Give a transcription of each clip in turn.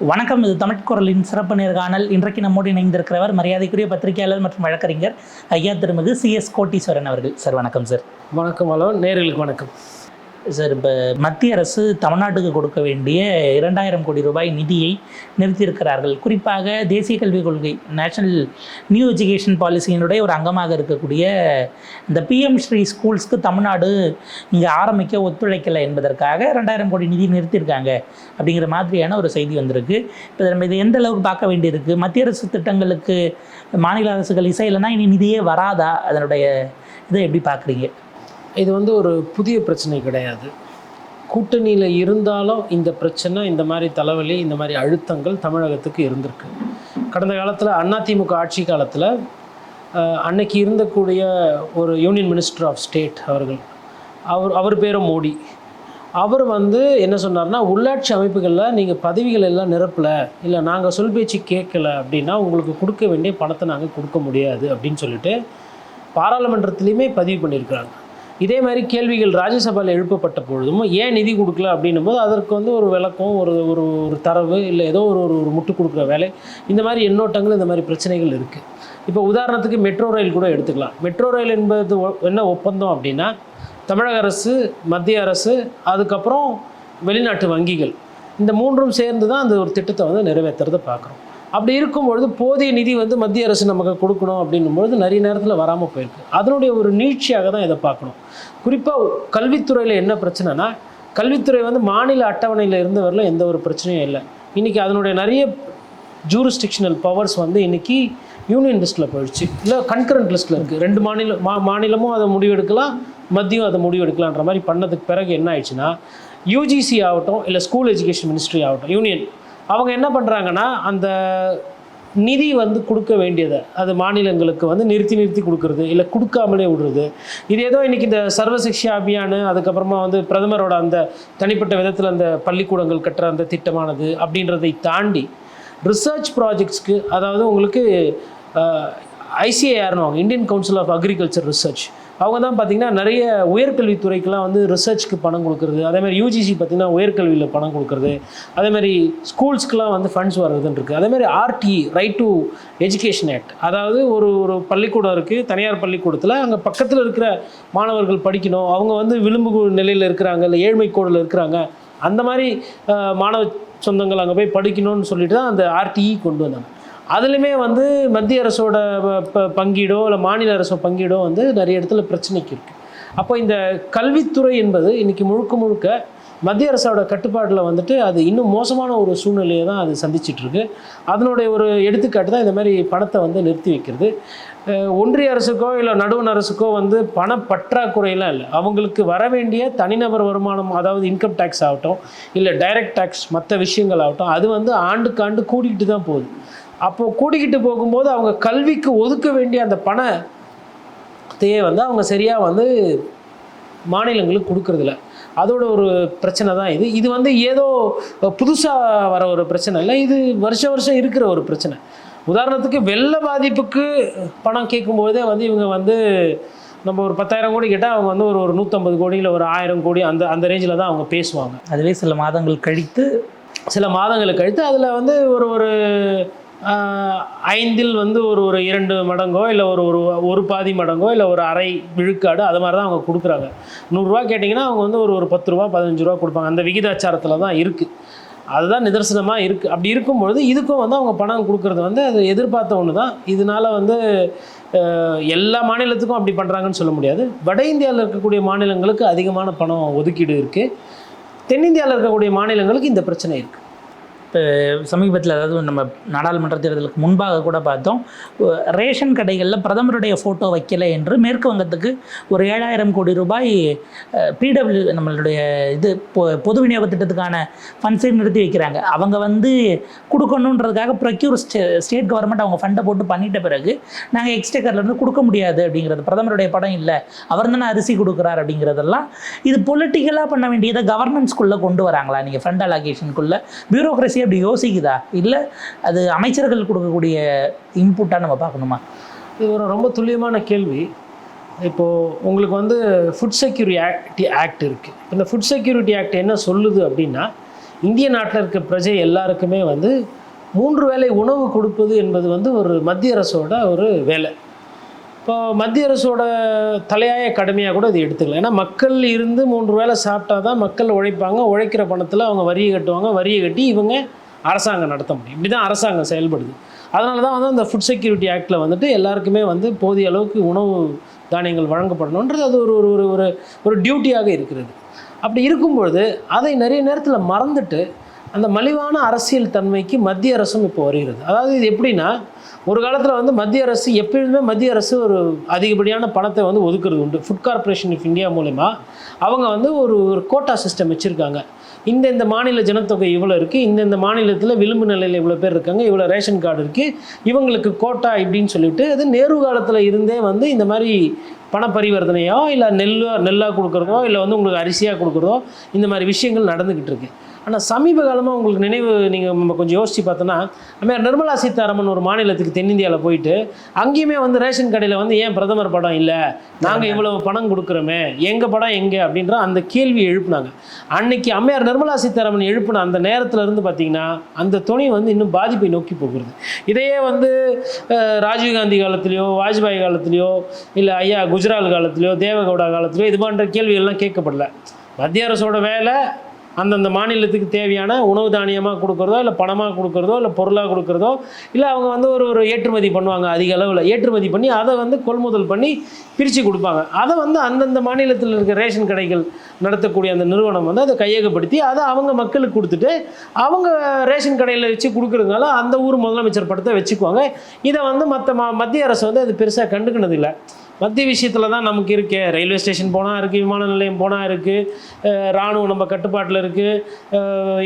வணக்கம். இது தமிழ் குரலின் சிறப்பு நேர்காணல். இன்றைக்கு நம்மோடு இணைந்திருக்கிறவர் மரியாதைக்குரிய பத்திரிகையாளர் மற்றும் வழக்கறிஞர் ஐயா திருமிகு CS கோட்டீஸ்வரன் அவர்கள். சார் வணக்கம் சார். வணக்கம். ஹலோ நேயர்களுக்கு வணக்கம் சார். இப்போ மத்திய அரசு தமிழ்நாட்டுக்கு கொடுக்க வேண்டிய 2000 கோடி ரூபாய் நிதியை நிறுத்தியிருக்கிறார்கள். குறிப்பாக தேசிய கல்விக் கொள்கை நேஷனல் நியூ எஜுகேஷன் பாலிசியினுடைய ஒரு அங்கமாக இருக்கக்கூடிய இந்த PM ஸ்ரீ ஸ்கூல்ஸ்க்கு தமிழ்நாடு இங்கே ஆரம்பிக்க ஒத்துழைக்கலை என்பதற்காக 2000 கோடி நிதி நிறுத்தியிருக்காங்க அப்படிங்கிற மாதிரியான ஒரு செய்தி வந்திருக்கு. இப்போ நம்ம இது எந்த அளவுக்கு பார்க்க வேண்டியிருக்கு? மத்திய அரசு திட்டங்களுக்கு மாநில அரசுகள் இசையில்னா இனி நிதியே வராதா? அதனுடைய இதை எப்படி பார்க்குறீங்க? இது ஒரு புதிய பிரச்சனை கிடையாது. கூட்டணியில் இருந்தாலும் இந்த பிரச்சனை, இந்த மாதிரி தலைவலி, இந்த மாதிரி அழுத்தங்கள் தமிழகத்துக்கு இருந்திருக்கு. கடந்த காலத்தில் அதிமுக ஆட்சி காலத்தில் அன்னைக்கு இருந்தக்கூடிய ஒரு யூனியன் மினிஸ்டர் ஆஃப் ஸ்டேட் அவர் பேரும் மோடி. அவர் என்ன சொன்னார்னா, உள்ளாட்சி அமைப்புகளில் நீங்கள் பதவிகள் எல்லாம் நிரப்பலை, இல்லை நாங்கள் சொல் பேச்சு கேட்கலை அப்படின்னா உங்களுக்கு கொடுக்க வேண்டிய பணத்தை நாங்கள் கொடுக்க முடியாது அப்படின்னு சொல்லிட்டு பாராளுமன்றத்திலையுமே பதிவு பண்ணியிருக்கிறாங்க. இதே மாதிரி கேள்விகள் ராஜ்யசபாவில் எழுப்பப்பட்ட பொழுதும் ஏன் நிதி கொடுக்கல அப்படின்னும் போது அதற்கு ஒரு விளக்கம், ஒரு ஒரு ஒரு தரவு, இல்லை ஏதோ ஒரு முட்டு கொடுக்குற வேலை, இந்த மாதிரி எண்ணோட்டங்கள், இந்த மாதிரி பிரச்சனைகள் இருக்குது. இப்போ உதாரணத்துக்கு மெட்ரோ ரயில் கூட எடுத்துக்கலாம். மெட்ரோ ரயில் என்பது என்ன ஒப்பந்தம் அப்படின்னா, தமிழக அரசு, மத்திய அரசு, அதுக்கப்புறம் வெளிநாட்டு வங்கிகள், இந்த மூன்றும் சேர்ந்து தான் அந்த ஒரு திட்டத்தை நிறைவேற்றுறதை பார்க்குறோம். அப்படி இருக்கும்பொழுது போதிய நிதி மத்திய அரசு நமக்கு கொடுக்கணும் அப்படின்னும்பொழுது நிறைய நேரத்தில் வராமல் போயிருக்கு. அதனுடைய ஒரு நீட்சியாக தான் இதை பார்க்கணும். குறிப்பாக கல்வித்துறையில் என்ன பிரச்சனைனா, கல்வித்துறை மாநில அட்டவணையில் இருந்தவரில் எந்த ஒரு பிரச்சனையும் இல்லை. இன்றைக்கி அதனுடைய நிறைய ஜூரிஸ்டிக்ஷனல் பவர்ஸ் இன்றைக்கி யூனியன் லிஸ்ட்டில் போயிடுச்சு, இல்லை கன்கரண்ட் லிஸ்ட்டில் இருக்குது. ரெண்டு மாநிலமும் அதை முடிவெடுக்கலாம், மத்தியும் அதை முடிவெடுக்கலான்ற மாதிரி பண்ணதுக்கு பிறகு என்ன ஆயிடுச்சுன்னா, UGC ஆகட்டும், இல்லை ஸ்கூல் எஜுகேஷன் மினிஸ்ட்ரி ஆகட்டும், யூனியன் அவங்க என்ன பண்ணுறாங்கன்னா, அந்த நிதி கொடுக்க வேண்டியதை அது மாநிலங்களுக்கு நிறுத்தி கொடுக்குறது, இல்லை கொடுக்காமலே விடுறது. இது ஏதோ இன்றைக்கி இந்த சர்வசிக்ஷா அபியான், அதுக்கப்புறமா பிரதமரோட அந்த தனிப்பட்ட விதத்தில் அந்த பள்ளிக்கூடங்கள் கட்டுற அந்த திட்டமானது அப்படின்றதை தாண்டி ரிசர்ச் ப்ராஜெக்ட்ஸ்க்கு, அதாவது உங்களுக்கு ICAR, Indian Council of Agriculture Research, அவங்க தான் பார்த்திங்கன்னா நிறைய உயர்கல்வித்துறைக்கெலாம் ரிசர்ச்சுக்கு பணம் கொடுக்குறது. அதேமாதிரி UGC பார்த்திங்கன்னா உயர்கல்வியில் பணம் கொடுக்குறது. அதேமாதிரி ஸ்கூல்ஸ்க்கெலாம் ஃபண்ட்ஸ் வர்றதுன்னு இருக்குது. அதேமாதிரி RTE, right to education act, அதாவது ஒரு பள்ளிக்கூடம் இருக்குது, தனியார் பள்ளிக்கூடத்தில் அங்கே பக்கத்தில் இருக்கிற மாணவர்கள் படிக்கணும், அவங்க விளிம்பு நிலையில் இருக்கிறாங்க, இல்லை ஏழ்மை கோடில் இருக்கிறாங்க, அந்த மாதிரி மாணவ சொந்தங்கள் அங்கே போய் படிக்கணும்னு சொல்லிட்டு தான் அந்த RTE கொண்டு வந்தாங்க. அதுலேயுமே மத்திய அரசோட பங்கீடோ இல்லை மாநில அரசோ பங்கீடோ நிறைய இடத்துல பிரச்சனைக்கு இருக்குது. அப்போ இந்த கல்வித்துறை என்பது இன்றைக்கி முழுக்க மத்திய அரசோட கட்டுப்பாட்டில் அது இன்னும் மோசமான ஒரு சூழ்நிலையை தான் அது சந்திச்சிட்ருக்கு. அதனுடைய ஒரு எடுத்துக்காட்டு தான் இந்த மாதிரி பணத்தை நிறுத்தி வைக்கிறது. ஒன்றிய அரசுக்கோ இல்லை நடுவண் அரசுக்கோ பண பற்றாக்குறையெல்லாம் இல்லை. அவங்களுக்கு வர வேண்டிய தனிநபர் வருமானம், அதாவது இன்கம் டேக்ஸ் ஆகட்டும், இல்லை டைரக்ட் டேக்ஸ், மற்ற விஷயங்கள் ஆகட்டும், அது ஆண்டுக்கு ஆண்டு கூடிக்கிட்டு தான் போகுது. அப்போது கூடிக்கிட்டு போகும்போது அவங்க கல்விக்கு ஒதுக்க வேண்டிய அந்த பணத்தையே அவங்க சரியாக மாநிலங்களுக்கு கொடுக்கறதில்ல. அதோட ஒரு பிரச்சனை தான் இது. இது ஏதோ புதுசாக வர ஒரு பிரச்சனை இல்லை, இது வருஷம் இருக்கிற ஒரு பிரச்சனை. உதாரணத்துக்கு வெள்ள பாதிப்புக்கு பணம் கேட்கும்போதே இவங்க நம்ம ஒரு 10,000 கோடி கேட்டால் அவங்க ஒரு 150 கோடி இல்லை ஒரு 1000 கோடி அந்த ரேஞ்சில் தான் அவங்க பேசுவாங்க. அதுவே சில மாதங்கள் கழித்து அதில் ஒரு 5இல் ஒரு 2 மடங்கோ இல்லை ஒரு பாதி மடங்கோ இல்லை ஒரு அரை விழுக்காடு அது மாதிரி தான் அவங்க கொடுக்குறாங்க. 100 ரூபா கேட்டிங்கன்னா அவங்க ஒரு 10 ரூபா 15 ரூபா கொடுப்பாங்க. அந்த விகிதாச்சாரத்தில் தான் இருக்குது. அதுதான் நிதர்சனமாக இருக்குது. அப்படி இருக்கும்பொழுது இதுக்கும் அவங்க பணம் கொடுக்குறது அது எதிர்பார்த்த ஒன்று தான். இதனால் எல்லா மாநிலத்துக்கும் அப்படி பண்ணுறாங்கன்னு சொல்ல முடியாது. வட இந்தியாவில் இருக்கக்கூடிய மாநிலங்களுக்கு அதிகமான பணம் ஒதுக்கீடு இருக்குது. தென்னிந்தியாவில் இருக்கக்கூடிய மாநிலங்களுக்கு இந்த பிரச்சனை இருக்குது. இப்போ சமீபத்தில், அதாவது நம்ம நாடாளுமன்ற தேர்தலுக்கு முன்பாக கூட பார்த்தோம், ரேஷன் கடைகளில் பிரதமருடைய ஃபோட்டோ வைக்கலை என்று மேற்கு வங்கத்துக்கு ஒரு 7000 கோடி ரூபாய் PW நம்மளுடைய இது பொது விநியோக திட்டத்துக்கான ஃபண்ட்ஸை நிறுத்தி வைக்கிறாங்க. அவங்க கொடுக்கணுன்றதுக்காக ப்ரொக்யூர் ஸ்டேட் கவர்மெண்ட் அவங்க ஃபண்டை போட்டு பண்ணிட்ட பிறகு நாங்கள் எக்ஸ்டேக்கர்லேருந்து கொடுக்க முடியாது அப்படிங்கிறது, பிரதமருடைய படம் இல்லை, அவர் தானே அரிசி கொடுக்குறார் அப்படிங்கிறதெல்லாம் இது பொலிட்டிக்கலாக பண்ண வேண்டியதை கவர்னன்ஸ்குள்ளே கொண்டு வராங்களா? நீங்கள் ஃபண்ட் அலோகேஷனுக்குள்ளே பியூரோக்ரஸி அப்படி யோசிக்குதா, இல்லை அது அமைச்சர்கள் கொடுக்கக்கூடிய இன்புட்டாக நம்ம பார்க்கணுமா? இது ஒரு ரொம்ப துல்லியமான கேள்வி. இப்போது உங்களுக்கு ஃபுட் செக்யூரிட்டி ஆக்ட் இருக்குது. இந்த ஃபுட் செக்யூரிட்டி ஆக்ட் என்ன சொல்லுது அப்படின்னா, இந்திய நாட்டில் இருக்க பிரஜை எல்லாருக்குமே வந்து 3 வேளை உணவு கொடுப்பது என்பது வந்து ஒரு மத்திய அரசோட ஒரு வேலை. இப்போ மத்திய அரசோட தலையாய கடமையாக கூட இது எடுத்துக்கலாம். ஏன்னா மக்கள் இருந்து 3 வேளை சாப்பிட்டா தான் மக்கள் உழைப்பாங்க. உழைக்கிற பணத்தில் அவங்க வரியை கட்டுவாங்க. வரியை கட்டி இவங்க அரசாங்கம் நடத்த முடியும். இப்படி தான் அரசாங்கம் செயல்படுது. அதனால தான் வந்து அந்த ஃபுட் செக்யூரிட்டி ஆக்டில் வந்துட்டு எல்லாருக்குமே வந்து போதிய அளவுக்கு உணவு தானியங்கள் வழங்கப்படணுன்றது அது ஒரு ஒரு ஒரு ஒரு டியூட்டியாக இருக்கிறது. அப்படி இருக்கும்பொழுது அதை நிறைய நேரத்தில் மறந்துட்டு அந்த மலிவான அரசியல் தன்மைக்கு மத்திய அரசும் இப்போ வருகிறது. அதாவது இது எப்படின்னா, ஒரு காலத்தில் வந்து மத்திய அரசு எப்பொழுதுமே மத்திய அரசு ஒரு அதிகப்படியான பணத்தை வந்து ஒதுக்குறது உண்டு. ஃபுட் கார்ப்பரேஷன் ஆஃப் இந்தியா மூலமா அவங்க வந்து ஒரு கோட்டா சிஸ்டம் வச்சுருக்காங்க. இந்த மாநில ஜனத்தொகை இவ்வளோ இருக்குது, இந்த மாநிலத்தில் விளிம்பு நிலையில் இவ்வளோ பேர் இருக்காங்க, இவ்வளோ ரேஷன் கார்டு இருக்குது, இவங்களுக்கு கோட்டா இப்படின்னு சொல்லிட்டு அது நேரு காலத்தில் இருந்தே வந்து இந்த மாதிரி பண பரிவர்த்தனையோ இல்லை நெல்லாக கொடுக்குறதோ இல்லை வந்து உங்களுக்கு அரிசியாக கொடுக்குறதோ இந்த மாதிரி விஷயங்கள் நடந்துக்கிட்டு இருக்கு. ஆனால் சமீப காலமாக உங்களுக்கு நினைவு நீங்கள் நம்ம கொஞ்சம் யோசித்து பார்த்தோன்னா, நம்ம நிர்மலா சீதாராமன் ஒரு மாநிலத்துக்கு தென்னிந்தியாவில் போயிட்டு அங்கேயுமே வந்து ரேஷன் கடையில் வந்து ஏன் பிரதமர் படம் இல்லை, நாங்கள் இவ்வளவு பணம் கொடுக்குறோமே, எங்கள் படம் எங்கே அப்படின்ற அந்த கேள்வி எழுப்புனாங்க. அன்னைக்கு அம்மையார் நிர்மலா சீதாராமன் எழுப்பின அந்த நேரத்தில் இருந்து பார்த்திங்கன்னா அந்த துணி வந்து இன்னும் பாதிப்பை நோக்கி போகிறது. இதையே வந்து ராஜீவ்காந்தி காலத்துலேயோ வாஜ்பாய் காலத்துலேயோ இல்லை ஐயா குஜரால் காலத்துலேயோ தேவகவுடா காலத்துலேயோ இது போன்ற கேள்விகள்லாம் கேட்கப்படல. மத்திய அரசோட வேலை அந்தந்த மாநிலத்துக்கு தேவையான உணவு தானியமாக கொடுக்குறதோ இல்லை பணமாக கொடுக்குறதோ இல்லை பொருளாக கொடுக்குறதோ இல்லை அவங்க வந்து ஒரு ஏற்றுமதி பண்ணுவாங்க, அதிக அளவில் ஏற்றுமதி பண்ணி அதை வந்து கொள்முதல் பண்ணி பிரித்து கொடுப்பாங்க. அதை வந்து அந்தந்த மாநிலத்தில் இருக்க ரேஷன் கடைகள் நடத்தக்கூடிய அந்த நிறுவனம் வந்து அதை கையகப்படுத்தி அதை அவங்க மக்களுக்கு கொடுத்துட்டு அவங்க ரேஷன் கடையில் வச்சு கொடுக்குறதுனால அந்த ஊர் முதலமைச்சர் படத்தை வச்சுக்குவாங்க. இதை வந்து மத்திய அரசு வந்து அது பெருசாக கண்டுக்கினது இல்லை. மத்திய விஷயத்தில் தான் நமக்கு இருக்கு. ரயில்வே ஸ்டேஷன் போனால் இருக்குது, விமான நிலையம் போனால் இருக்குது, இராணுவம் நம்ம கட்டுப்பாட்டில் இருக்குது,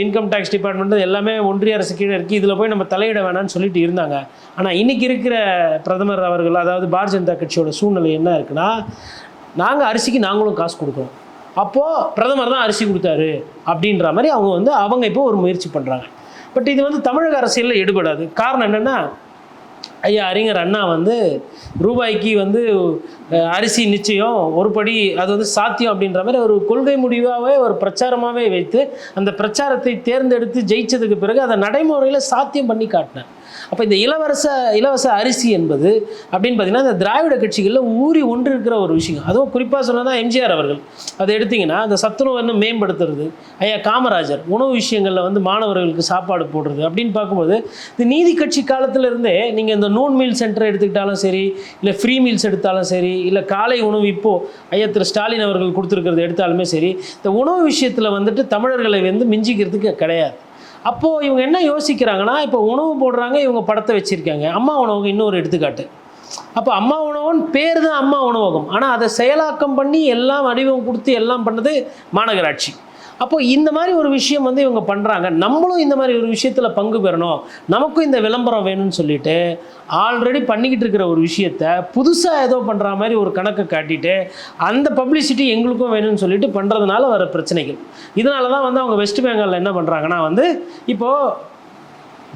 இன்கம் டேக்ஸ் டிபார்ட்மெண்ட் எல்லாமே ஒன்றிய அரசு கீழே இருக்குது, இதில் போய் நம்ம தலையிட வேணாம்னு சொல்லிட்டு இருந்தாங்க. ஆனால் இன்றைக்கி இருக்கிற பிரதமர் அவர்கள் அதாவது பாரதிய ஜனதா கட்சியோட சூழ்நிலை என்ன இருக்குன்னா, நாங்கள் அரிசிக்கு நாங்களும் காசு கொடுக்குறோம், அப்போது பிரதமர் தான் அரிசி கொடுத்தாரு அப்படின்ற மாதிரி அவங்க இப்போ ஒரு முயற்சி பண்ணுறாங்க. பட் இது வந்து தமிழக அரசியலில் எடுபடாது. காரணம் என்னென்னா, ஐயா அறிஞர் அண்ணா வந்து ரூபாய்க்கு வந்து அரிசி நிச்சயம் ஒரு படி அது வந்து சாத்தியம் அப்படின்ற மாதிரி ஒரு கொள்கை முடிவாகவே ஒரு பிரச்சாரமாகவே வைத்து அந்த பிரச்சாரத்தை தேர்ந்தெடுத்து ஜெயிச்சதுக்கு பிறகு அதை நடைமுறையில் சாத்தியம் பண்ணி காட்டினேன். அப்போ இந்த இலவச அரிசி என்பது அப்படின்னு பார்த்தீங்கன்னா இந்த திராவிட கட்சிகளில் ஊறி ஒன்று இருக்கிற ஒரு விஷயம். அதுவும் குறிப்பாக சொன்னால் எம்ஜிஆர் அவர்கள் அதை எடுத்திங்கன்னா அந்த சத்துணவு மேம்படுத்துறது, ஐயா காமராஜர் உணவு விஷயங்களில் வந்து மாணவர்களுக்கு சாப்பாடு போடுறது அப்படின்னு பார்க்கும்போது இந்த நீதி கட்சி காலத்தில் இருந்தே நீங்கள் இந்த நூன் மீல் சென்டர் எடுத்துக்கிட்டாலும் சரி, இல்லை ஃப்ரீ மீல்ஸ் எடுத்தாலும் சரி, இல்லை காலை உணவு இப்போது ஐயா திரு ஸ்டாலின் அவர்கள் கொடுத்துருக்கிறது எடுத்தாலுமே சரி, இந்த உணவு விஷயத்தில் வந்துட்டு தமிழர்களை வந்து மிஞ்சிக்கிறதுக்கு கிடையாது. அப்போது இவங்க என்ன யோசிக்கிறாங்கன்னா, இப்போ உணவு போடுறாங்க, இவங்க படத்தை வச்சுருக்காங்க. அம்மா உணவகம் இன்னொரு எடுத்துக்காட்டு. அப்போ அம்மா உணவகம் பேர் தான் அம்மா உணவகம், ஆனால் அதை செயலாக்கம் பண்ணி எல்லாம் வடிவம் கொடுத்து எல்லாம் பண்ணது மாநகராட்சி. அப்போது இந்த மாதிரி ஒரு விஷயம் வந்து இவங்க பண்ணுறாங்க. நம்மளும் இந்த மாதிரி ஒரு விஷயத்தில் பங்கு பெறணும், நமக்கும் இந்த விளம்பரம் வேணும்னு சொல்லிட்டு ஆல்ரெடி பண்ணிக்கிட்டு இருக்கிற ஒரு விஷயத்தை புதுசாக ஏதோ பண்ணுற மாதிரி ஒரு கணக்கை காட்டிட்டு அந்த பப்ளிசிட்டி எங்களுக்கும் வேணும்னு சொல்லிட்டு பண்ணுறதுனால வர பிரச்சனைகள். இதனால தான் வந்து அவங்க வெஸ்ட் பெங்காலில் என்ன பண்ணுறாங்கன்னா வந்து இப்போது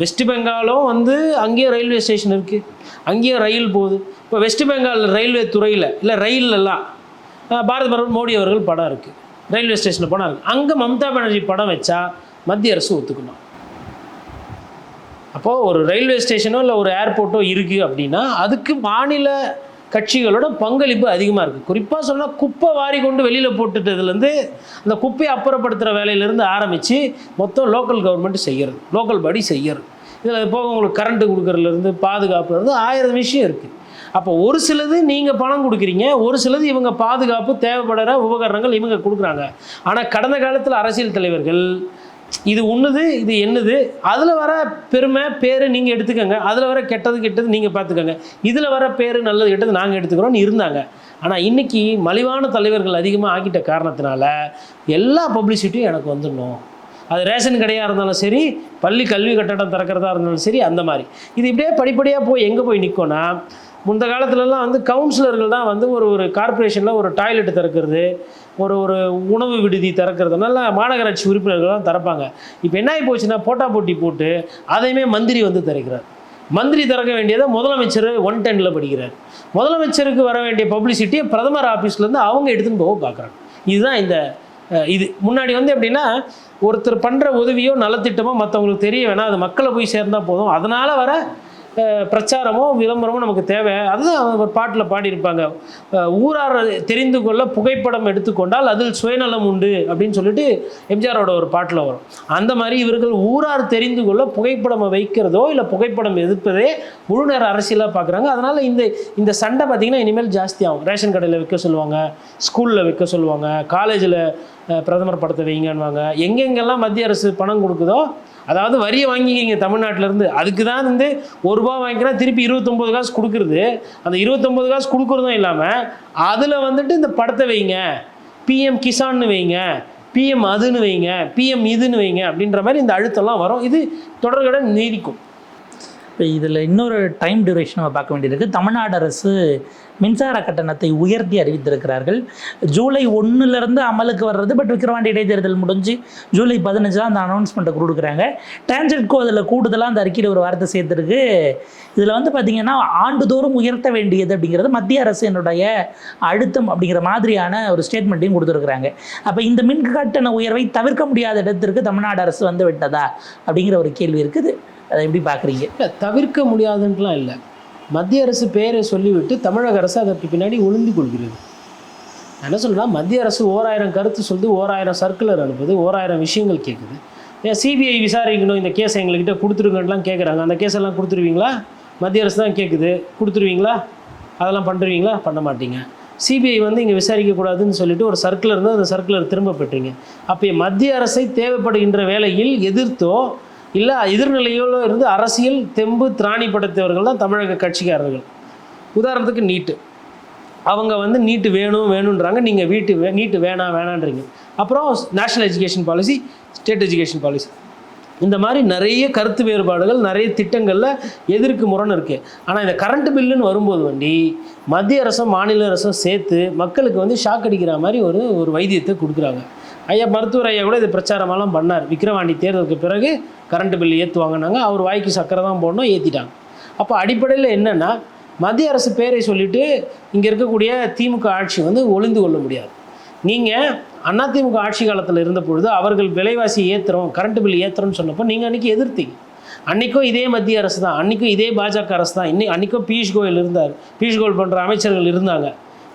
வெஸ்ட் பெங்காலும் வந்து அங்கேயும் ரயில்வே ஸ்டேஷன் இருக்குது, அங்கேயும் ரயில் போகுது. இப்போ வெஸ்ட் பெங்கால் ரயில்வே துறையில் இல்லை ரயிலெல்லாம் பாரத பிரதமர் மோடி அவர்கள் படம் இருக்குது, ரயில்வே ஸ்டேஷனில் போனால் அங்கே மம்தா பானர்ஜி படம் வச்சா மத்திய அரசு ஒத்துக்கணும். அப்போது ஒரு ரயில்வே ஸ்டேஷனோ இல்லை ஒரு ஏர்போர்ட்டோ இருக்குது அப்படின்னா அதுக்கு மாநில கட்சிகளோட பங்களிப்பு அதிகமாக இருக்குது. குறிப்பாக சொன்னால் குப்பை வாரி கொண்டு வெளியில் போட்டுட்டதுலேருந்து அந்த குப்பையை அப்புறப்படுத்துகிற வேலையிலேருந்து ஆரம்பித்து மொத்தம் லோக்கல் கவர்மெண்ட் செய்கிறது, லோக்கல் பாடி செய்கிறது. இதில் போக உங்களுக்கு கரண்ட்டு கொடுக்குறதுலேருந்து பாதுகாப்புலேருந்து 1000 விஷயம் இருக்குது. அப்போ ஒரு சிலது நீங்கள் பணம் கொடுக்குறீங்க, ஒரு சிலது இவங்க பாதுகாப்பு தேவைப்படுற உபகரணங்கள் இவங்க கொடுக்குறாங்க. ஆனால் கடந்த காலத்தில் அரசியல் தலைவர்கள் இது உண்ணுது இது என்னது, அதில் வர பெருமை பேர் நீங்கள் எடுத்துக்கோங்க, அதில் வர கெட்டது நீங்கள் பார்த்துக்கோங்க, இதில் வர பேர் நல்லது கெட்டது நாங்கள் எடுத்துக்கிறோன்னு இருந்தாங்க. ஆனால் இன்றைக்கி மலிவான தலைவர்கள் அதிகமாக ஆக்கிட்ட காரணத்தினால எல்லா பப்ளிசிட்டியும் எனக்கு வந்துடணும். அது ரேஷன் கடையாக இருந்தாலும் சரி, பள்ளி கல்வி கட்டடம் திறக்கிறதா இருந்தாலும் சரி, அந்த மாதிரி இது இப்படியே படிப்படியாக போய் எங்கே போய் நிற்கும்னா, முந்த காலத்துலலாம் வந்து கவுன்சிலர்கள் தான் வந்து ஒரு கார்ப்பரேஷனில் ஒரு டாய்லெட் திறக்கிறது, ஒரு உணவு விடுதி திறக்கிறதுனால மாநகராட்சி உறுப்பினர்கள் தான் திறப்பாங்க. இப்போ என்ன ஆகி போச்சுன்னா போட்டா போட்டி போட்டு அதையுமே மந்திரி வந்து திறக்கிறார். மந்திரி திறக்க வேண்டியதை முதலமைச்சர் 110 படிக்கிறார். முதலமைச்சருக்கு வர வேண்டிய பப்ளிசிட்டியை பிரதமர் ஆஃபீஸ்லேருந்து அவங்க எடுத்துன்னு போக பார்க்குறாங்க. இதுதான் இந்த இது முன்னாடி வந்து எப்படின்னா ஒருத்தர் பண்ணுற உதவியோ நலத்திட்டமோ மற்றவங்களுக்கு தெரிய வேணாம், அது மக்களை போய் சேர்ந்தால் போதும், அதனால் வர பிரச்சாரமோ விளம்பரமோ நமக்கு தேவை. அதுதான் ஒரு பாட்டில் பாடியிருப்பாங்க, ஊரார் தெரிந்து கொள்ள புகைப்படம் எடுத்துக்கொண்டால் அதில் சுயநலம் உண்டு அப்படின்னு சொல்லிட்டு எம்ஜிஆரோட ஒரு பாட்டில் வரும். அந்த மாதிரி இவர்கள் ஊரார் தெரிந்து கொள்ள புகைப்படம் வைக்கிறதோ இல்லை புகைப்படம் எதிர்ப்பதே முழு நேர அரசியலாக பார்க்குறாங்க. அதனால் இந்த சண்டை பார்த்திங்கன்னா இனிமேல் ஜாஸ்தியாகும். ரேஷன் கடையில் விற்க சொல்லுவாங்க, ஸ்கூலில் விற்க சொல்லுவாங்க, காலேஜில் பிரதமர் படத்தை வைங்கன்னுவாங்க. எங்கெங்கெல்லாம் மத்திய அரசு பணம் கொடுக்குதோ, அதாவது வரியை வாங்கிக்கிங்க தமிழ்நாட்டிலேருந்து, அதுக்கு தான் வந்து ₹1 வாங்கிக்கிறா திருப்பி 29 காசு கொடுக்குறது. அந்த 29 காசு கொடுக்குறதும் இல்லாமல் அதில் வந்துட்டு இந்த படத்தை வைங்க, PM கிசான்னு வைங்க, PM அதுன்னு வைங்க, PM இதுன்னு வைங்க அப்படின்ற மாதிரி இந்த அழுத்தம்லாம் வரும். இது தொடர்கடன் நீடிக்கும். இப்போ இதில் இன்னொரு டைம் டியூரேஷன் நம்ம பார்க்க வேண்டியிருக்கு. தமிழ்நாடு அரசு மின்சார கட்டணத்தை உயர்த்தி அறிவித்திருக்கிறார்கள். ஜூலை 1 அமலுக்கு வர்றது. பட் விக்கிரவாண்டி இடைத்தேர்தல் முடிஞ்சு ஜூலை 15 தான் அந்த அனௌன்ஸ்மெண்ட்டை கொடுக்குறாங்க. டான்ஜெட்கோ அதில் கூடுதலாக அந்த அறிக்கையில் ஒரு வார்த்தை சேர்த்துருக்கு. இதில் வந்து பார்த்திங்கன்னா ஆண்டுதோறும் உயர்த்த வேண்டியது அப்படிங்கிறது மத்திய அரசினுடைய அழுத்தம் அப்படிங்கிற மாதிரியான ஒரு ஸ்டேட்மெண்ட்டையும் கொடுத்துருக்குறாங்க. அப்போ இந்த மின் கட்டண உயர்வை தவிர்க்க முடியாத இடத்திற்கு தமிழ்நாடு அரசு வந்து விட்டதா அப்படிங்கிற ஒரு கேள்வி இருக்குது. அதை எப்படி பார்க்குறீங்க? இல்லை, தவிர்க்க முடியாதுன்றலாம் இல்லை. மத்திய அரசு பேரை சொல்லிவிட்டு தமிழக அரசு அதற்கு பின்னாடி ஒளிந்து கொள்கிறது. என்ன சொல்கிறேன்னா, மத்திய அரசு 1000 கருத்து சொல்லுது, 1000 சர்க்குலர் அனுப்புது, 1000 விஷயங்கள் கேட்குது. ஏன் சிபிஐ விசாரிக்கணும், இந்த கேஸை எங்கள்கிட்ட கொடுத்துருங்கலாம் கேட்குறாங்க. அந்த கேஸெல்லாம் கொடுத்துருவீங்களா? மத்திய அரசு தான் கேட்குது, கொடுத்துருவீங்களா? அதெல்லாம் பண்ணுறீங்களா? பண்ண மாட்டீங்க. சிபிஐ வந்து இங்கே விசாரிக்கக்கூடாதுன்னு சொல்லிட்டு ஒரு சர்க்குலர் இருந்தால் அந்த சர்க்குலர் திரும்ப பெற்றீங்க. அப்போ மத்திய அரசை தேவைப்படுகின்ற வேளையில் எதிர்த்தோ இல்லை எதிர்நிலையோடு இருந்து அரசியல் தெம்பு திராணி படைத்தவர்கள் தான் தமிழக கட்சிக்காரர்கள். உதாரணத்துக்கு நீட்டு, அவங்க வந்து நீட்டு வேணுன்றாங்க, நீங்கள் நீட்டு வேணான்றீங்க. அப்புறம் national education policy, state education policy, இந்த மாதிரி நிறைய கருத்து வேறுபாடுகள், நிறைய திட்டங்களில் எதிர்க்கு முரண் இருக்குது. ஆனால் இந்த கரண்ட் பில்லுன்னு வரும்போது மத்திய அரசும் மாநில அரசும் சேர்த்து மக்களுக்கு வந்து ஷாக் அடிக்கிற மாதிரி ஒரு வைத்தியத்தை கொடுக்குறாங்க. மருத்துவர் ஐயா கூட இது பிரச்சாரமெல்லாம் பண்ணார். விக்கிரவாண்டி தேர்தலுக்கு பிறகு கரண்ட் பில் ஏற்றுவாங்கன்னாங்க. அவர் வாய்க்கு சக்கரை தான் போடணும், ஏற்றிட்டாங்க. அப்போ அடிப்படையில் என்னென்னா, மத்திய அரசு பேரை சொல்லிவிட்டு இங்கே இருக்கக்கூடிய திமுக ஆட்சி வந்து ஒளிந்து கொள்ள முடியாது. நீங்கள் அதிமுக ஆட்சி காலத்தில் இருந்த பொழுது அவர்கள் விலைவாசி ஏற்றுறோம், கரண்ட் பில் ஏற்றுறோம்னு சொன்னப்போ நீங்கள் அன்றைக்கி எதிர்த்தீங்க. அன்றைக்கும் இதே மத்திய அரசு தான், அன்றைக்கும் இதே பாஜக அரசு தான். அன்றைக்கும் பியூஷ் கோயல் இருந்தார், பியூஷ் கோயல் போன்ற அமைச்சர்கள் இருந்தாங்க.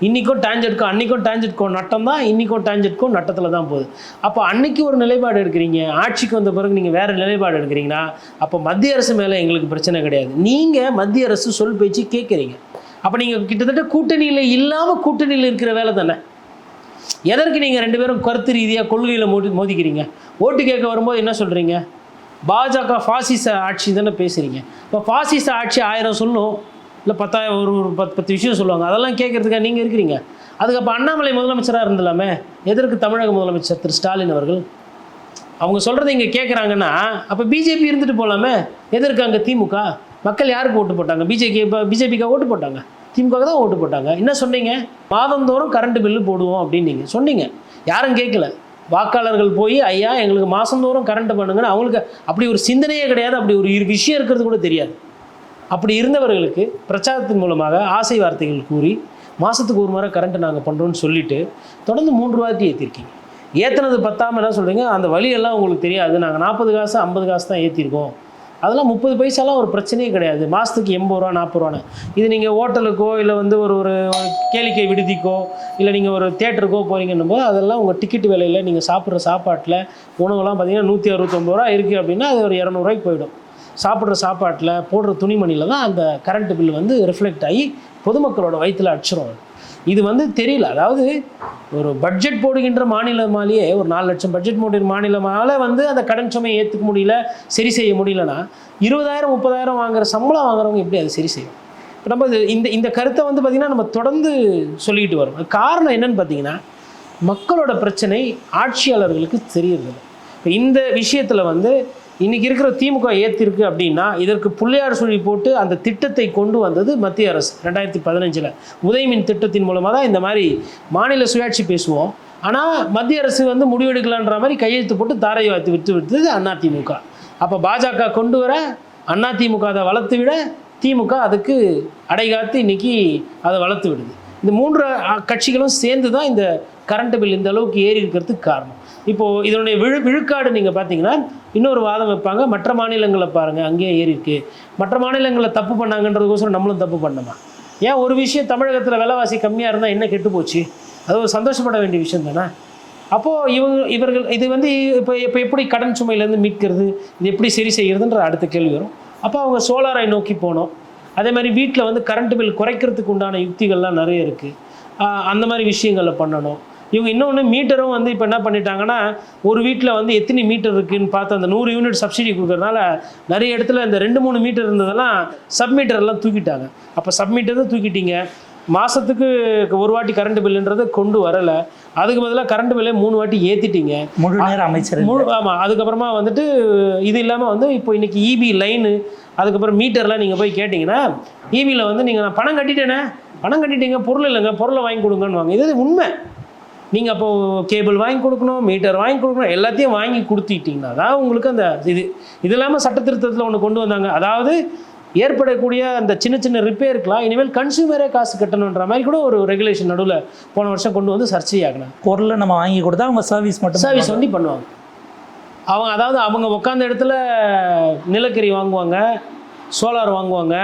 இன்றைக்கும் டான்ஜெட்கோ, அன்றைக்கும் டான்ஜெட்கோ நட்டம் தான், இன்றைக்கும் டான்ஜெட்கோ நட்டத்தில் தான் போகுது. அப்போ அன்றைக்கி ஒரு நிலைப்பாடு எடுக்கிறீங்க, ஆட்சிக்கு வந்த பிறகு நீங்கள் வேறு நிலைப்பாடு எடுக்கிறீங்கன்னா அப்போ மத்திய அரசு மேலே எங்களுக்கு பிரச்சனை கிடையாது. நீங்கள் மத்திய அரசு சொல் பேச்சு கேட்குறீங்க. அப்போ நீங்கள் கிட்டத்தட்ட கூட்டணியில் இல்லாமல் கூட்டணியில் இருக்கிற வேலை தானே. எதற்கு நீங்கள் 2 பேரும் கருத்து ரீதியாக கொள்கையில் மோதிக்கிறீங்க? ஓட்டு கேட்க வரும்போது என்ன சொல்கிறீங்க? பாஜக ஃபாசிச ஆட்சி தானே பேசுகிறீங்க. இப்போ ஃபாசிச ஆட்சி 1000 சொல்லும், இல்லை 10,000 ஒரு 10 விஷயம் சொல்லுவாங்க. அதெல்லாம் கேட்குறதுக்காக நீங்கள் இருக்கிறீங்க. அதுக்கு அண்ணாமலை முதலமைச்சராக இருந்தலாமே, எதற்கு தமிழக முதலமைச்சர் திரு ஸ்டாலின் அவர்கள் அவங்க சொல்கிறத இங்கே கேட்குறாங்கன்னா அப்போ பிஜேபி இருந்துட்டு போகலாமே. எதற்கு அங்கே திமுக? மக்கள் யாருக்கு ஓட்டு போட்டாங்க? பிஜேபிக்காக ஓட்டு போட்டாங்க, திமுக தான் ஓட்டு போட்டாங்க. என்ன சொன்னீங்க? மாதந்தோறும் கரண்ட் பில்லு போடுவோம் அப்படின்னு நீங்கள் சொன்னீங்க. யாரும் கேட்கல. வாக்காளர்கள் போய் ஐயா எங்களுக்கு மாதந்தோறும் கரண்ட் பண்ணுங்கன்னு, அவங்களுக்கு அப்படி ஒரு சிந்தனையே கிடையாது, அப்படி ஒரு விஷயம் இருக்கிறது கூட தெரியாது. அப்படி இருந்தவர்களுக்கு பிரச்சாரத்தின் மூலமாக ஆசை வார்த்தைகள் கூறி மாதத்துக்கு ஒரு முறை கரண்ட்டு நாங்கள் பண்ணுறோன்னு சொல்லிவிட்டு தொடர்ந்து 3 ரூபாய்க்கு ஏற்றிருக்கீங்க. ஏற்றினது பத்தாமல் என்ன சொல்கிறீங்க? அந்த வழியெல்லாம் உங்களுக்கு தெரியாது, நாங்கள் 40 காசு 50 காசு தான் ஏற்றிருக்கோம், அதெல்லாம் 30 பைசாலாம் ஒரு பிரச்சனையே கிடையாது, மாதத்துக்கு 80 ரூபா 40 ரூபான்னு. இது நீங்கள் ஹோட்டலுக்கோ இல்லை வந்து ஒரு கேளிக்கை விடுதிக்கோ இல்லை நீங்கள் ஒரு தேட்டருக்கோ போகிறீங்கன்னும் போது அதெல்லாம் உங்கள் டிக்கெட் விலையில் நீங்கள் சாப்பிட்ற சாப்பாட்டில் உணவுலாம் பார்த்தீங்கன்னா 169 ரூபா இருக்குது அப்படின்னா அது ஒரு 200 ரூபாய்க்கு போயிடும். சாப்பிட்ற சாப்பாட்டில் போடுற துணிமணியில் தான் அந்த கரண்ட் பில் வந்து ரிஃப்ளெக்ட் ஆகி பொதுமக்களோட வயிற்றில் அடிச்சிடும். இது வந்து தெரியல. அதாவது ஒரு பட்ஜெட் போடுகின்ற மாநிலமாலேயே ஒரு 4 லட்சம் பட்ஜெட் போடுகிற மாநிலமால் வந்து அந்த கடன் சுமையை ஏற்றுக்க முடியல, சரி செய்ய முடியலன்னா 20,000 30,000 வாங்குகிற சம்பளம் வாங்குறவங்க எப்படி அதை சரி செய்யும்? இப்போ நம்ம இந்த கருத்தை வந்து பார்த்திங்கன்னா நம்ம தொடர்ந்து சொல்லிக்கிட்டு வரோம். காரணம் என்னன்னு பார்த்தீங்கன்னா, மக்களோட பிரச்சனை ஆட்சியாளர்களுக்கு தெரியறதில்லை. இப்போ இந்த விஷயத்தில் வந்து இன்றைக்கி இருக்கிற திமுக ஏற்றிருக்கு அப்படின்னா இதற்கு புள்ளையார் சுழி போட்டு அந்த திட்டத்தை கொண்டு வந்தது மத்திய அரசு. 2015 உதயமின் திட்டத்தின் மூலமாக தான் இந்த மாதிரி மாநில சுயாட்சி பேசுவோம், ஆனால் மத்திய அரசு வந்து முடிவெடுக்கலான்ற மாதிரி கையெழுத்து போட்டு தாரை வார்த்து விடுத்தது அதிமுக. அப்போ பாஜக கொண்டு வர அதிமுக அதை வளர்த்து விட திமுக அதுக்கு அடைகாத்து இன்றைக்கி அதை வளர்த்து விடுது. இந்த 3 கட்சிகளும் சேர்ந்து தான் இந்த கரண்ட் பில் இந்த அளவுக்கு ஏறி இருக்கிறதுக்கு காரணம். இப்போது இதனுடைய விழுக்காடு நீங்கள் பார்த்தீங்கன்னா இன்னொரு வாதம் வைப்பாங்க, மற்ற மாநிலங்களை பாருங்கள் அங்கேயே ஏறி இருக்குது, மற்ற மாநிலங்களில் தப்பு பண்ணாங்கன்றதுக்கோசரம் நம்மளும் தப்பு பண்ணோமா? ஏன் ஒரு விஷயம் தமிழகத்தில் விலைவாசி கம்மியாக இருந்தால் என்ன கெட்டு போச்சு? அது ஒரு சந்தோஷப்பட வேண்டிய விஷயம் தானே. அப்போது இவர்கள் இது வந்து இப்போ எப்படி கடன் சுமையிலேருந்து மீட்கிறது, இது எப்படி சரி செய்கிறதுன்ற அடுத்த கேள்வி வரும். அப்போ அவங்க சோலாரை நோக்கி போனோம். அதே மாதிரி வீட்டில் வந்து கரண்ட் பில் குறைக்கிறதுக்கு உண்டான யுக்திகள்லாம் நிறைய இருக்குது. அந்த மாதிரி விஷயங்களை பண்ணணும். இவங்க இன்னொன்று மீட்டரும் வந்து இப்போ என்ன பண்ணிட்டாங்கன்னா, ஒரு வீட்டில் வந்து எத்தனை மீட்டர் இருக்குதுன்னு பார்த்து அந்த 100 யூனிட் சப்சிடி கொடுக்குறதுனால நிறைய இடத்துல இந்த 2-3 மீட்டர் இருந்ததெல்லாம் சப்மீட்டர்லாம் தூக்கிட்டாங்க. அப்போ சப்மீட்டரும் தூக்கிட்டீங்க, மாதத்துக்கு ஒரு வாட்டி கரண்ட் பில்லுன்றது கொண்டு வரலை, அதுக்கு பதிலாக கரண்ட் பில்லே 3 வாட்டி ஏற்றிட்டீங்க. முழு நேர அமைச்சர் ஆமாம். அதுக்கப்புறமா வந்துட்டு இது இல்லாமல் வந்து இப்போ இன்றைக்கி இபி லைனு, அதுக்கப்புறம் மீட்டர்லாம் நீங்கள் போய் கேட்டிங்கன்னா இபியில் வந்து நீங்கள் நான் பணம் கட்டிட்டீங்க, பொருள் இல்லைங்க, பொருளை வாங்கி கொடுங்கன்னு வாங்க. இது உண்மை. நீங்கள் அப்போது கேபிள் வாங்கி கொடுக்கணும், மீட்டர் வாங்கி கொடுக்கணும், எல்லாத்தையும் வாங்கி கொடுத்துக்கிட்டிங்கன்னா தான் உங்களுக்கு அந்த இது இல்லாமல் சட்டத்திருத்தத்தில் ஒன்று கொண்டு வந்தாங்க. அதாவது ஏற்படக்கூடிய அந்த சின்ன சின்ன ரிப்பேருக்கெலாம் இனிமேல் கன்சியூமரே காசு கட்டணுன்ற மாதிரி கூட ஒரு ரெகுலேஷன் நடுவில் போன வருஷம் கொண்டு வந்து சர்ச்சையாகணும். பொருளை நம்ம வாங்கி கொடுத்தா அவங்க சர்வீஸ் வந்து பண்ணுவாங்க. அதாவது அவங்க உட்காந்த இடத்துல நிலக்கரி வாங்குவாங்க, சோலார் வாங்குவாங்க,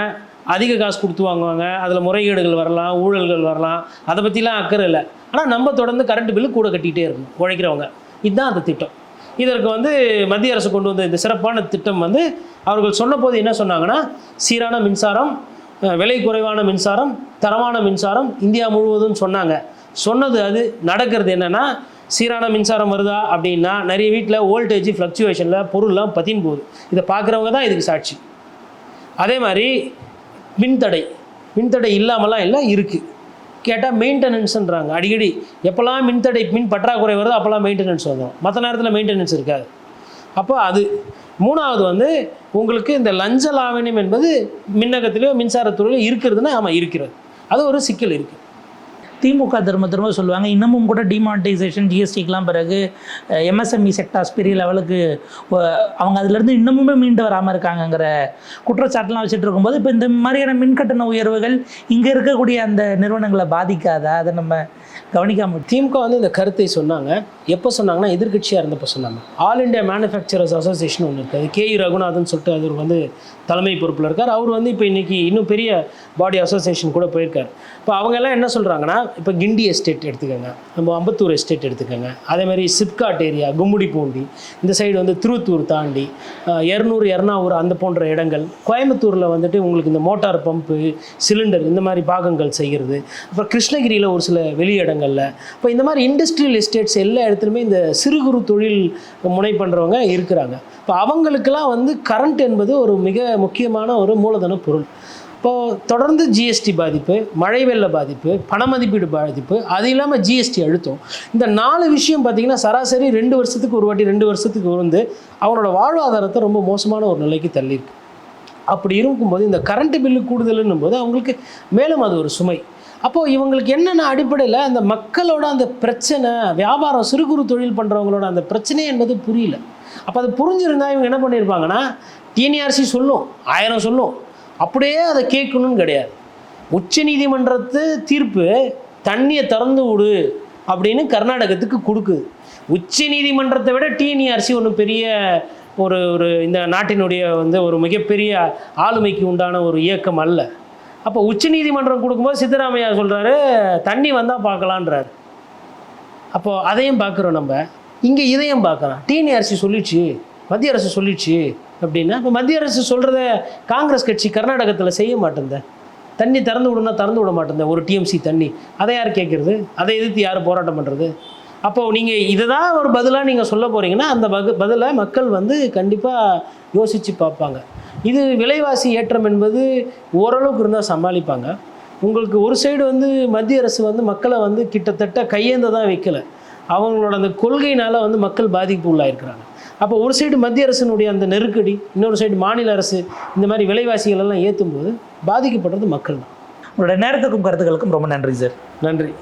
அதிக காசு கொடுத்து வாங்குவாங்க, அதில் முறைகேடுகள் வரலாம், ஊழல்கள் வரலாம், அதை பற்றிலாம் அக்கறை இல்லை. ஆனால் நம்ம தொடர்ந்து கரண்ட் பில்லு கூட கட்டிகிட்டே இருக்கணும் உழைக்கிறவங்க. இதுதான் அந்த திட்டம். இதற்கு வந்து மத்திய அரசு கொண்டு வந்த இந்த சிறப்பான திட்டம் வந்து அவர்கள் சொன்ன போது என்ன சொன்னாங்கன்னா, சீரான மின்சாரம், விலை குறைவான மின்சாரம், தரமான மின்சாரம் இந்தியா முழுவதும் சொன்னாங்க. சொன்னது அது நடக்கிறது என்னென்னா, சீரான மின்சாரம் வருதா அப்படின்னா நிறைய வீட்டில் வோல்டேஜ் ஃப்ளக்சுவேஷனில் பொருள்லாம் பற்றின்னு போகுது. இதை பார்க்குறவங்க தான் இதுக்கு சாட்சி. அதே மாதிரி மின்தடை இல்லாமலாம் எல்லாம் இருக்குது. கேட்டால் மெயின்டெனன்ஸுன்றாங்க. அடிக்கடி எப்போல்லாம் மின் பற்றாக்குறை வருதோ அப்போல்லாம் மெயின்டெனன்ஸ் வந்துடும், மற்ற நேரத்தில் மெயின்டெனன்ஸ் இருக்காது. அப்போ அது 3வது வந்து உங்களுக்கு இந்த லஞ்ச லாவணியம் என்பது மின்னகத்திலேயோ மின்சாரத்துறையிலோ இருக்கிறதுனா ஆமாம் இருக்கிறது. அது ஒரு சிக்கல் இருக்குது. திமுக திரும்ப சொல்லுவாங்க, இன்னமும் கூட டிமானிட்டைசேஷன் ஜிஎஸ்டிக்கெலாம் பிறகு எம்எஸ்எம்இ செக்டார்ஸ் பெரிய லெவலுக்கு அவங்க அதுலேருந்து இன்னமுமே மீண்டு வராமல் இருக்காங்கங்கிற குற்றச்சாட்டுலாம் வச்சுட்டு இருக்கும்போது, இப்போ இந்த மாதிரியான மின்கட்டண உயர்வுகள் இங்கே இருக்கக்கூடிய அந்த நிறுவனங்களை பாதிக்காதா? அதை நம்ம கவனிக்காமல் திமுக வந்து இந்த கருத்தை சொன்னாங்க. எப்போ சொன்னாங்கன்னா எதிர்கட்சியாக இருந்தப்போ சொன்னாங்க. ஆல் இண்டியா மேனுஃபேக்சரர்ஸ் அசோசியேஷன் ஒன்று இருக்குது, அது கேஇ ரகுநாதன் சொல்லிட்டு அவர் வந்து தலைமை பொறுப்பில் இருக்கார். அவர் வந்து இப்போ இன்றைக்கி இன்னும் பெரிய பாடி அசோசியேஷன் கூட போயிருக்கார். இப்போ அவங்கெல்லாம் என்ன சொல்கிறாங்கன்னா, இப்போ கிண்டி எஸ்டேட் எடுத்துக்கோங்க, நம்ம அம்பத்தூர் எஸ்டேட் எடுத்துக்கோங்க, அதேமாதிரி சிப்காட் ஏரியா, கும்முடிப்பூண்டி, இந்த சைடு வந்து திருவத்தூர் தாண்டி 200 எர்ணாவூர் அந்த போன்ற இடங்கள், கோயம்புத்தூரில் வந்துட்டு உங்களுக்கு இந்த மோட்டார் பம்பு, சிலிண்டர் இந்த மாதிரி பாகங்கள் செய்கிறது, அப்புறம் கிருஷ்ணகிரியில் ஒரு சில வெளி இடங்களில். இப்போ இந்த மாதிரி இண்டஸ்ட்ரியல் எஸ்டேட்ஸ் எல்லா இடத்துலையுமே இந்த சிறு குறு தொழில் முனை பண்ணுறவங்க இருக்கிறாங்க. இப்போ அவங்களுக்கெல்லாம் வந்து கரண்ட் என்பது ஒரு மிக முக்கியமான ஒரு மூலதன பொருள். இப்போது தொடர்ந்து ஜிஎஸ்டி பாதிப்பு, மழை வெள்ள பாதிப்பு, பண மதிப்பீடு பாதிப்பு, அது இல்லாமல் ஜிஎஸ்டி அழுத்தம், இந்த 4 விஷயம் பார்த்திங்கன்னா சராசரி 2 வருஷத்துக்கு ஒரு வாட்டி 2 வருஷத்துக்கு வந்து அவங்களோட வாழ்வாதாரத்தை ரொம்ப மோசமான ஒரு நிலைக்கு தள்ளியிருக்கு. அப்படி இருக்கும்போது இந்த கரண்ட் பில்லு கூடுதல்னும் போது அவங்களுக்கு மேலும் அது ஒரு சுமை. அப்போது இவங்களுக்கு என்னென்ன அடிப்படையில் அந்த மக்களோட அந்த பிரச்சனை, வியாபாரம் சிறு குறு தொழில் பண்ணுறவங்களோட அந்த பிரச்சனை என்பது புரியல. அப்போ அது புரிஞ்சிருந்தால் இவங்க என்ன பண்ணியிருப்பாங்கன்னா, டிஎன்ஆர்சி சொல்லும், 1000 சொல்லும், அப்படியே அதை கேட்கணும்னு கிடையாது. உச்சநீதிமன்றத்து தீர்ப்பு தண்ணியை திறந்து விடு அப்படின்னு கர்நாடகத்துக்கு கொடுக்குது. உச்சநீதிமன்றத்தை விட டிஎன்ஆர்சி ஒன்று பெரிய ஒரு இந்த நாட்டினுடைய வந்து ஒரு மிகப்பெரிய ஆளுமைக்கு உண்டான ஒரு இயக்கம் அல்ல. அப்போ உச்சநீதிமன்றம் கொடுக்கும்போது சித்தராமையா சொல்கிறாரு தண்ணி வந்தால் பார்க்கலான்றாரு. அப்போது அதையும் பார்க்குறோம் நம்ம, இங்கே இதையும் பார்க்குறோம். டிஎன்ஆர்சி சொல்லிடுச்சு, மத்திய அரசு சொல்லிடுச்சு அப்படின்னா, இப்போ மத்திய அரசு சொல்கிறத காங்கிரஸ் கட்சி கர்நாடகத்தில் செய்ய மாட்டேங்குது. தண்ணி திறந்து விடுனா திறந்து விட மாட்டேங்குது, ஒரு டிஎம்சி தண்ணி. அதை யார் கேட்குறது? அதை எதிர்த்து யார் போராட்டம் பண்ணுறது? அப்போது நீங்கள் இதை தான் ஒரு பதிலாக நீங்கள் சொல்ல போகிறீங்கன்னா அந்த பதிலை மக்கள் வந்து கண்டிப்பாக யோசித்து பார்ப்பாங்க. இது விலைவாசி ஏற்றம் என்பது ஓரளவுக்கு இருந்தால் சமாளிப்பாங்க. உங்களுக்கு ஒரு சைடு வந்து மத்திய அரசு வந்து மக்களை வந்து கிட்டத்தட்ட கையேந்த தான் வைக்கலை, அவங்களோட அந்த கொள்கையினால் வந்து மக்கள் பாதிப்பு உள்ளாயிருக்கிறாங்க. அப்போ ஒரு சைடு மத்திய அரசினுடைய அந்த நெருக்கடி, இன்னொரு சைடு மாநில அரசு இந்த மாதிரி விலைவாசிகள் எல்லாம் ஏற்றும் போது பாதிக்கப்படுறது மக்கள் தான். உங்களோட நேரத்துக்கும் கருத்துக்களுக்கும் ரொம்ப நன்றி சார். நன்றி.